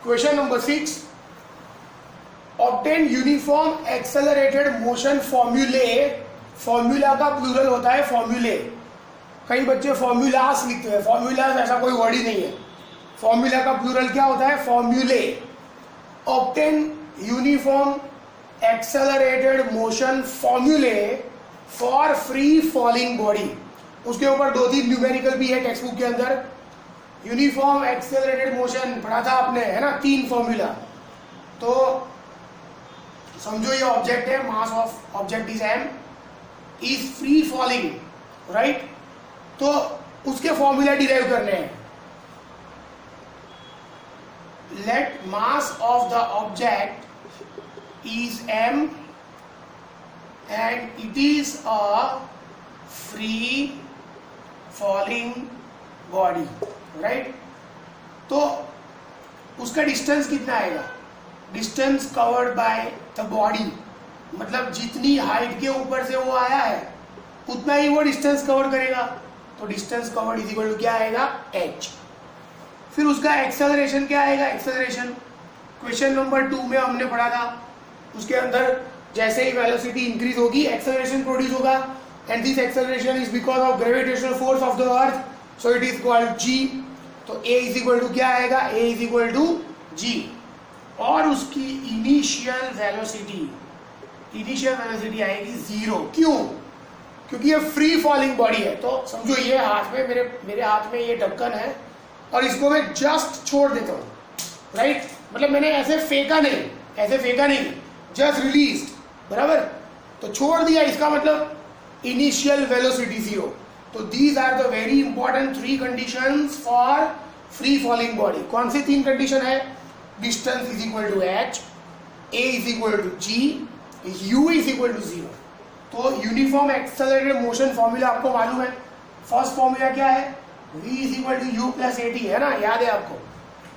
Question number 6, obtain uniform accelerated motion फॉर्मूले। Formula का plural होता है फॉर्मूले। कई बच्चे फॉर्मूलास लिखते हैं, फॉर्मूलास ऐसा कोई वर्ड ही नहीं है। फॉर्मूला का प्लूरल क्या होता है? फॉर्मूले। ऑब्टेन यूनिफॉर्म एक्सेलरेटेड मोशन फॉर्मूले फॉर फ्री फॉलिंग बॉडी। उसके ऊपर 2-3 न्यूमेरिकल भी है टेक्स्ट बुक के अंदर। यूनिफॉर्म एक्सेलरेटेड मोशन पढ़ा था आपने, है ना, 3 फॉर्मूला। तो समझो ये ऑब्जेक्ट है, mass of object is M, is free falling, right. तो उसके फॉर्मूला डिराइव करने हैं। Let mass of the object is m and it is a free falling body, right? तो उसका डिस्टेंस कितना आएगा? Distance covered by the body, मतलब जितनी हाइट के ऊपर से वो आया है उतना ही वो डिस्टेंस कवर करेगा। तो distance covered is equal to क्या आएगा? h। फिर उसका एक्सेलरेशन क्या आएगा? एक्सेलरेशन क्वेश्चन नंबर 2 में हमने पढ़ा था। उसके अंदर जैसे ही वेलोसिटी इंक्रीज होगी एक्सेलरेशन प्रोड्यूस होगा, and this acceleration is because of gravitational force of the earth, so it is called g। तो a इज इक्वल टू क्या आएगा? a is equal to g। और उसकी इनिशियल वेलोसिटी आएगी 0। क्यों? क्योंकि ये फ्री फॉलिंग बॉडी है। तो समझो ये हाथ में, मेरे हाथ में ये ढक्कन है और इसको मैं जस्ट छोड़ देता हूँ, राइट। मतलब मैंने ऐसे फेंका नहीं, जस्ट रिलीज्ड, बराबर। तो छोड़ दिया, इसका मतलब इनिशियल वेलोसिटी 0। तो these are the very important 3 conditions for free falling body. कौन सी 3 कंडीशन है? Distance is equal to h, a is equal to g, u is equal to 0। तो यूनिफॉर्म एक्सेलरेटेड मोशन फॉर्मूला आपको मालूम है। First formula क्या है? v is equal to u plus at, है ना, याद है आपको।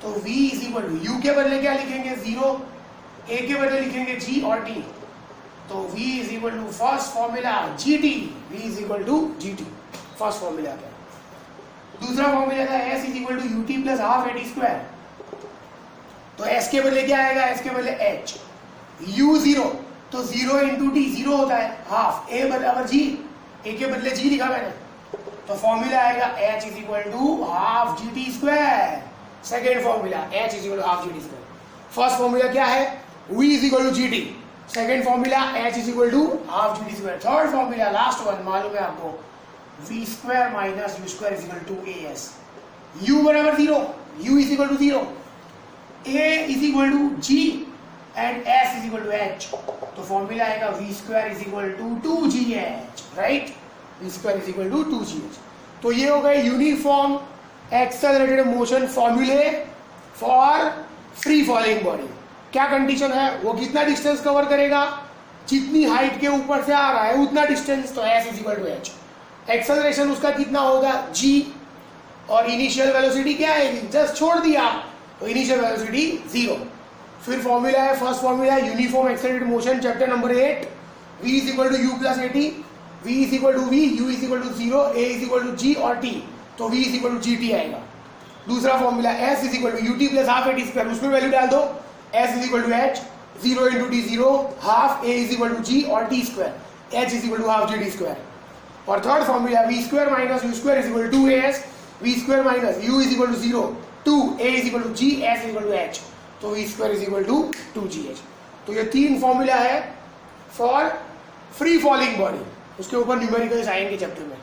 तो v is equal to u के बदले क्या लिखेंगे? 0, a के बदले लिखेंगे g और t। तो v is equal to first formula gt, v is equal to gt, first formula क्या है। दूसरा फॉर्मूला था s is equal to ut plus half at square. तो s के बदले क्या आएगा? s के बदले h, u 0, तो 0 इंटू t 0 होता है, हाफ, a बराबर g, a के बदले g लिखा मैंने। तो फॉर्मूला आएगा h is equal to half gt square. Second formula h is equal to half gt square. First formula क्या है? v is equal to gt। Second formula h is equal to half gt square. Third formula last one मालूम है आपको, v square minus u square is equal to as। u बराबर 0, u is equal to 0, a is equal to g and s is equal to h। तो formula आएगा v square is equal to 2gh, right. v square is equal to 2gh। तो ये हो गए uniform accelerated motion फॉर्मूले for free falling body. क्या condition है? वो कितना डिस्टेंस कवर करेगा? जितनी हाइट के ऊपर से आ रहा है उतना डिस्टेंस, तो s is equal to h। Acceleration उसका कितना होगा? g। और इनिशियल वेलोसिटी क्या आएगी? जस्ट छोड़ दिया, तो इनिशियल वेलोसिटी 0। फिर फॉर्मूला है, first formula uniform accelerated motion chapter number 8, v is equal to u plus at, v is equal to v, u is equal to 0, a is equal to g और t। तो v is equal to gt आएगा। दूसरा formula s is equal to ut plus half at square, उसमें value डाल दो, s is equal to h, 0 into t 0, half, a is equal to g और t square, h is equal to half gt square. और third formula v square minus u square is equal to as, v square minus u is equal to 0, 2, a is equal to g, s is equal to h। तो v square is equal to 2gh। तो ये 3 formula है for free falling body. उसके ऊपर numericals आएंगे chapter में।